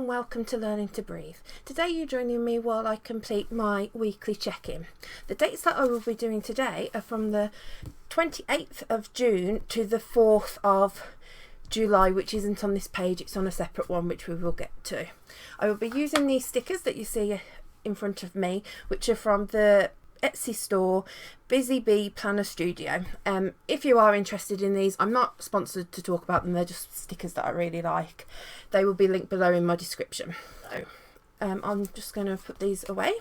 and welcome to Learning to Breathe. Today you're joining me while I complete my weekly check-in. The dates that I will be doing today are from the 28th of June to the 4th of July, which isn't on this page, it's on a separate one which we will get to. I will be using these stickers that you see in front of me, which are from the Etsy store Busy Bee Planner Studio. If you are interested in these, I'm not sponsored to talk about them, they're just stickers that I really like. They will be linked below in my description. So I'm just going to put these away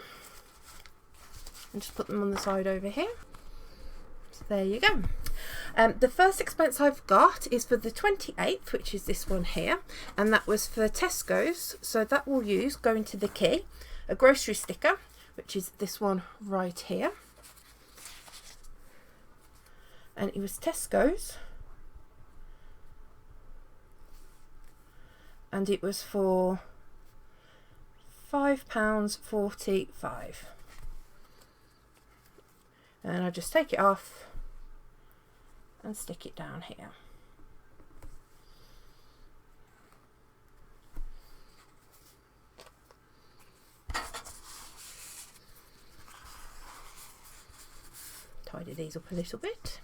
and just put them on the side over here. So there you go. The first expense I've got is for the 28th, which is this one here, and that was for Tesco's. So that will use going to the key, a grocery sticker, which is this one right here, and it was Tesco's, and it was for £5.45, and I just take it off and stick it down here. Tidy these up a little bit.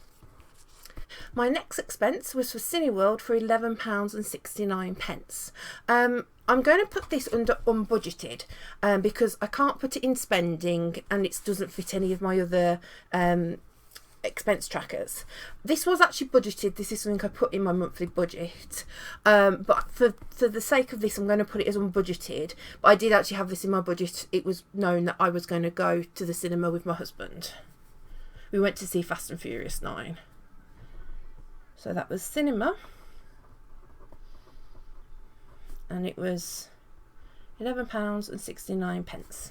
My next expense was for Cineworld for £11.69. I'm going to put this under unbudgeted because I can't put it in spending and it doesn't fit any of my other expense trackers. This was actually budgeted. This is something I put in my monthly budget, but for the sake of this I'm going to put it as unbudgeted. But I did actually have this in my budget. It was known that I was going to go to the cinema with my husband. We went to see Fast and Furious 9. So that was cinema. And it was £11.69.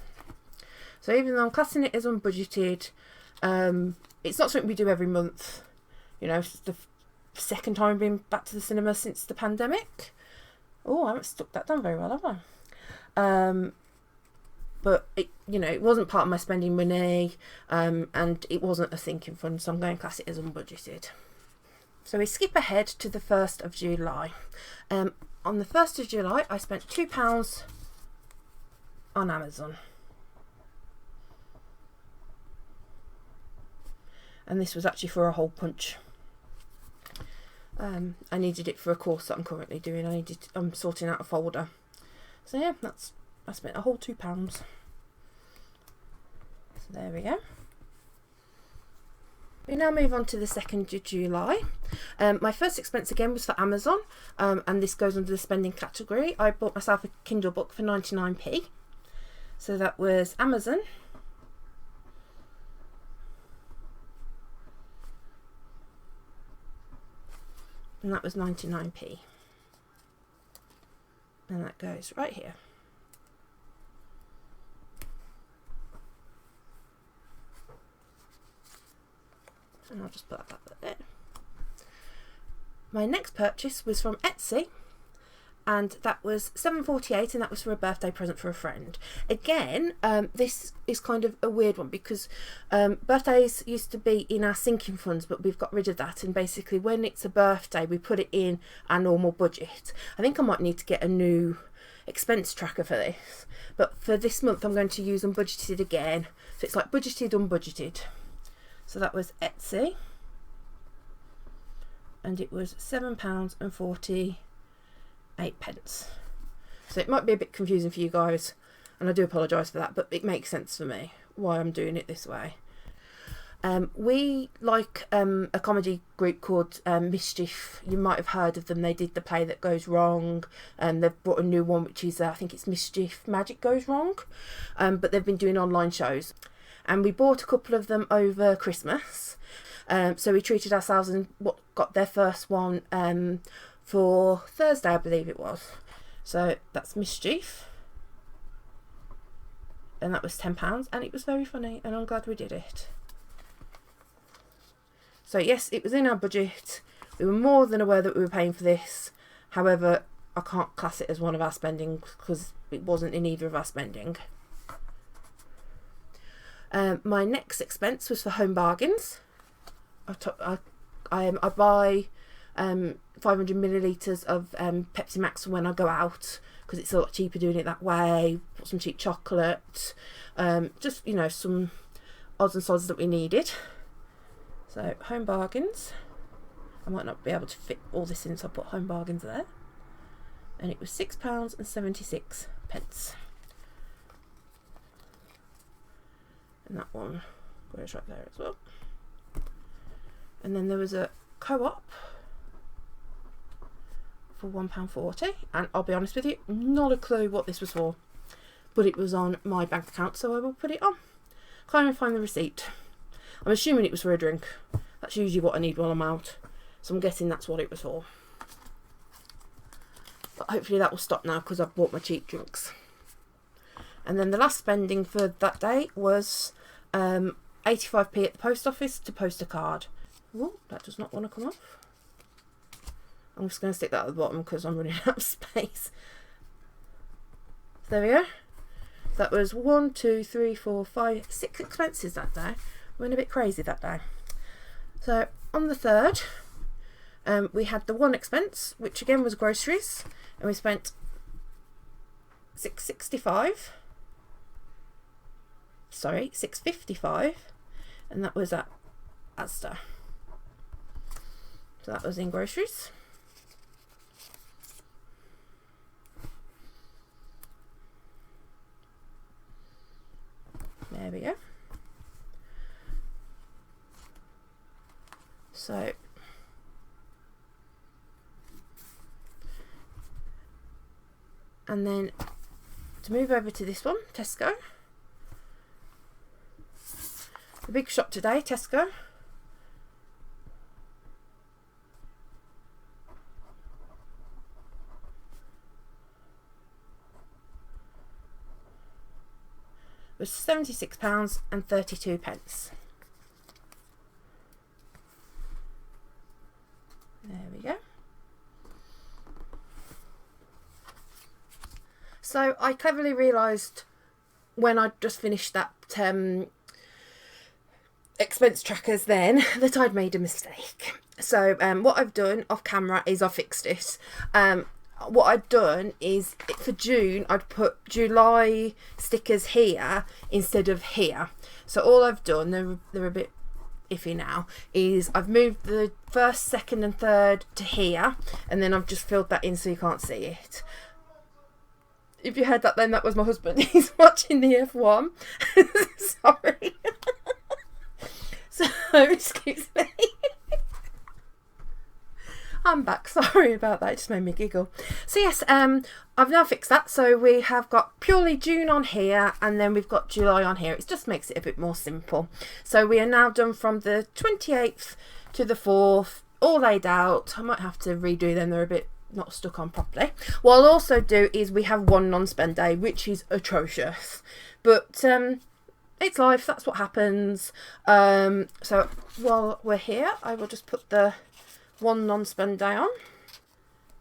So even though I'm classing it as unbudgeted, it's not something we do every month. You know, it's the second time I've been back to the cinema since the pandemic. Oh, I haven't stuck that down very well, have I? But it, you know, it wasn't part of my spending money, and it wasn't a sinking fund, so I'm going to class it as unbudgeted. So we skip ahead to the 1st of July. On the 1st of July, I spent £2 on Amazon. And this was actually for a hole punch. I needed it for a course that I'm currently doing. I'm sorting out a folder. So yeah, I spent a whole £2. So there we go. We now move on to the 2nd of July. My first expense again was for Amazon, and this goes under the spending category. I bought myself a Kindle book for 99p. So that was Amazon. And that was 99p. And that goes right here. And I'll just put that there. My next purchase was from Etsy, and that was £7.48, and that was for a birthday present for a friend. Again, this is kind of a weird one because birthdays used to be in our sinking funds, but we've got rid of that, and basically when it's a birthday we put it in our normal budget. I think I might need to get a new expense tracker for this, but for this month I'm going to use unbudgeted again, so it's like budgeted, unbudgeted. So that was Etsy, and it was £7.48. So it might be a bit confusing for you guys, and I do apologise for that, but it makes sense for me why I'm doing it this way. We like a comedy group called Mischief. You might have heard of them. They did The Play That Goes Wrong, and they've brought a new one which is I think it's Mischief Magic Goes Wrong, but they've been doing online shows. And we bought a couple of them over Christmas. So we treated ourselves and got their first one for Thursday, I believe it was. So that's Mischief. And that was £10, and it was very funny, and I'm glad we did it. So yes, it was in our budget. We were more than aware that we were paying for this. However, I can't class it as one of our spending because it wasn't in either of our spending. My next expense was for Home Bargains. I buy 500 millilitres of Pepsi Max when I go out, because it's a lot cheaper doing it that way. Put some cheap chocolate, just, you know, some odds and sods that we needed. So Home Bargains. I might not be able to fit all this in, so I put Home Bargains there. And it was £6.76. And that one goes right there as well. And then there was a Co-op for £1.40, and I'll be honest with you, not a clue what this was for, but it was on my bank account, so I will put it on. Can't even find the receipt. I'm assuming it was for a drink. That's usually what I need while I'm out, so I'm guessing that's what it was for. But hopefully that will stop now, because I've bought my cheap drinks. And then the last spending for that day was 85p at the post office to post a card. Oh, that does not want to come off. I'm just going to stick that at the bottom because I'm running out of space. So there we go. That was 1, 2, 3, 4, 5, 6 expenses that day. Went a bit crazy that day. So on the 3rd, we had the one expense, which again was groceries, and we spent £6.55, and that was at Asda. So that was in groceries. There we go. So and then to move over to this one, Tesco. The big shop today, Tesco. Was £76.32. There we go. So I cleverly realised when I just finished that expense trackers then that I'd made a mistake. So what I've done off camera is I fixed it. What I'd done is for June I'd put July stickers here instead of here. So all I've done, they're a bit iffy now, is I've moved the 1st, 2nd and 3rd to here, and then I've just filled that in so you can't see it. If you heard that then, that was my husband. He's watching the F1. Sorry. So excuse me. I'm back, sorry about that, it just made me giggle. So yes, I've now fixed that, so we have got purely June on here, and then we've got July on here. It just makes it a bit more simple. So we are now done from the 28th to the 4th, all laid out. I might have to redo them, they're a bit not stuck on properly. What I'll also do is we have one non-spend day, which is atrocious, but it's life, that's what happens. So while we're here, I will just put the one non-spend day on.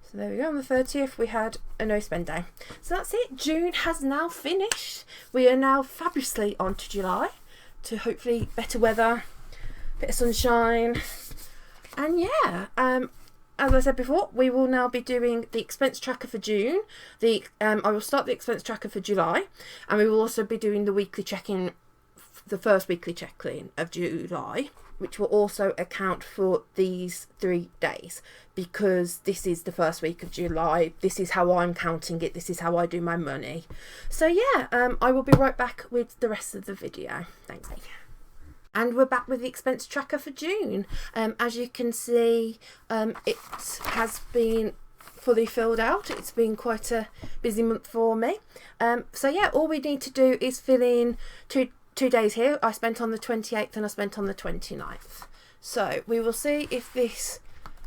So there we go, on the 30th we had a no spend day. So that's it, June has now finished. We are now fabulously on to July, to hopefully better weather, bit of sunshine, and yeah, as I said before, we will now be doing the expense tracker for June. I will start the expense tracker for July, and we will also be doing the weekly check-in, the first weekly check-in of July, which will also account for these 3 days, because this is the first week of July. This is how I'm counting it. This is how I do my money. So yeah, I will be right back with the rest of the video. Thanks. And we're back with the expense tracker for June. As you can see, it has been fully filled out. It's been quite a busy month for me. So yeah, all we need to do is fill in two days here. I spent on the 28th and I spent on the 29th. So we will see if this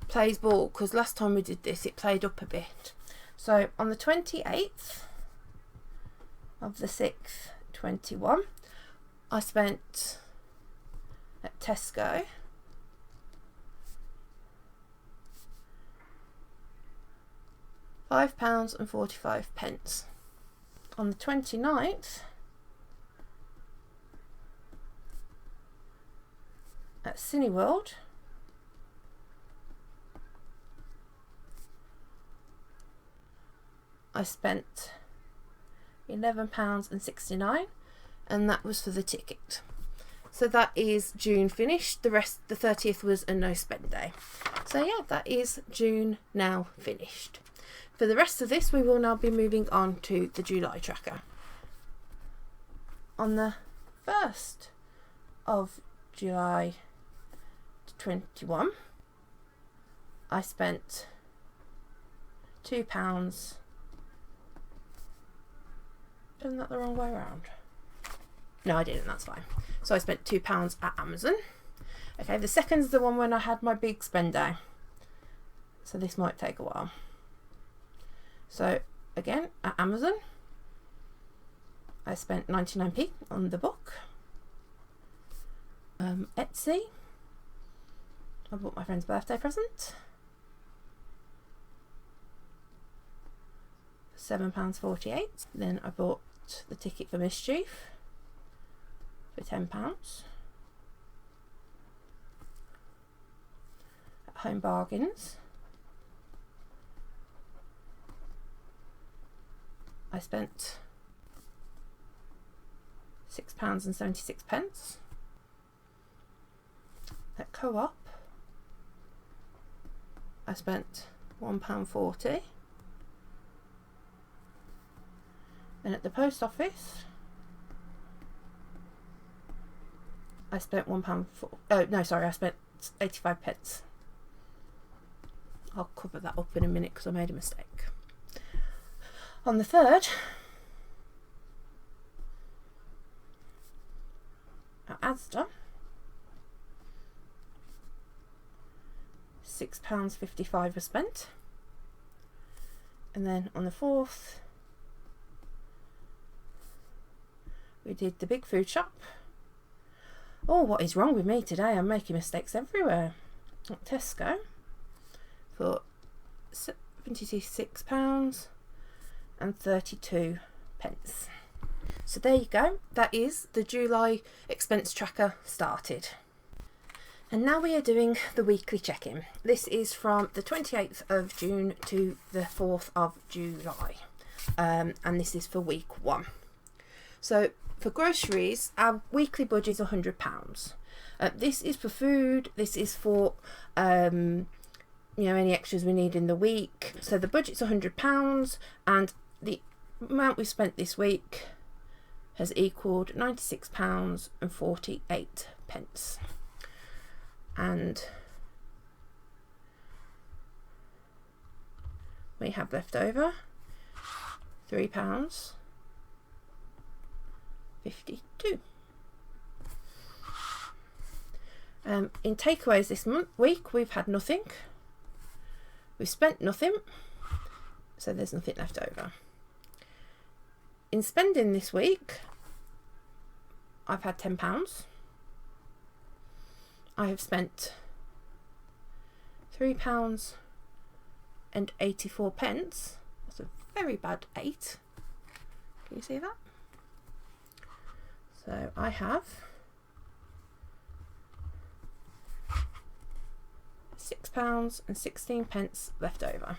plays ball, because last time we did this it played up a bit. So on the 28th of the 6th, 21, I spent at Tesco £5.45. On the 29th at Cineworld, I spent £11.69, and that was for the ticket. So that is June finished. The rest, the 30th, was a no spend day. So yeah, that is June now finished. For the rest of this, we will now be moving on to the July tracker. On the 1st of July 21, I spent £2. Isn't that the wrong way around? No, I didn't, that's fine. So I spent £2 at Amazon. Okay, the second's the one when I had my big spend day. So this might take a while. So again, at Amazon, I spent 99p on the book. Etsy, I bought my friend's birthday present. £7.48. Then I bought the ticket for Mischief for £10. At Home Bargains, I spent £6.76. At Co-op, I spent £1.40. And at the post office, I spent £1. Oh no, sorry, I spent 85p. I'll cover that up in a minute because I made a mistake. On the 3rd, at Asda, £6.55 was spent. And then on the 4th, we did the big food shop. Oh, what is wrong with me today? I'm making mistakes everywhere. At Tesco for £76.32. So there you go. That is the July expense tracker started. And now we are doing the weekly check-in. This is from the 28th of June to the 4th of July. And this is for week 1. So for groceries, our weekly budget is £100. This is for food. This is for you know, any extras we need in the week. So the budget's £100, and the amount we spent this week has equaled £96.48. And we have left over £3.52. In takeaways this week, we've had nothing. We've spent nothing, so there's nothing left over. In spending this week, I've had £10. I have spent £3.84. That's a very bad 8. Can you see that? So I have £6.16 left over.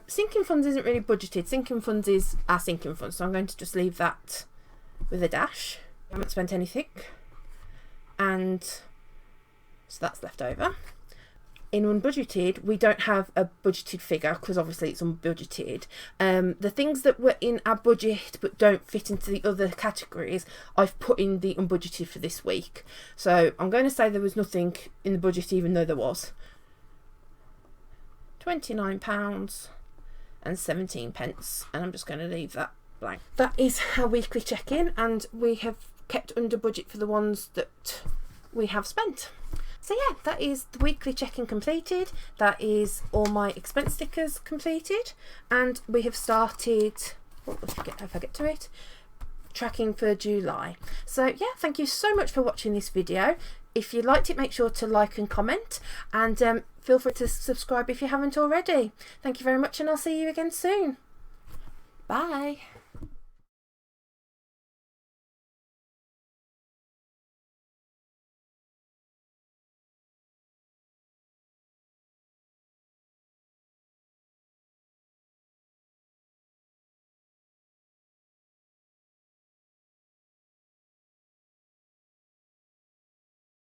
Sinking funds isn't really budgeted. Sinking funds is our sinking funds, so I'm going to just leave that with a dash. I haven't spent anything, and so that's left over. In unbudgeted, we don't have a budgeted figure because obviously it's unbudgeted. The things that were in our budget but don't fit into the other categories, I've put in the unbudgeted for this week. So I'm going to say there was nothing in the budget, even though there was. £29.17, and I'm just going to leave that blank. That is our weekly check-in, and we have kept under budget for the ones that we have spent. So yeah, that is the weekly check-in completed. That is all my expense stickers completed, and we have started, if I get to it, tracking for July. So yeah, thank you so much for watching this video. If you liked it, make sure to like and comment, and feel free to subscribe if you haven't already. Thank you very much, and I'll see you again soon. Bye.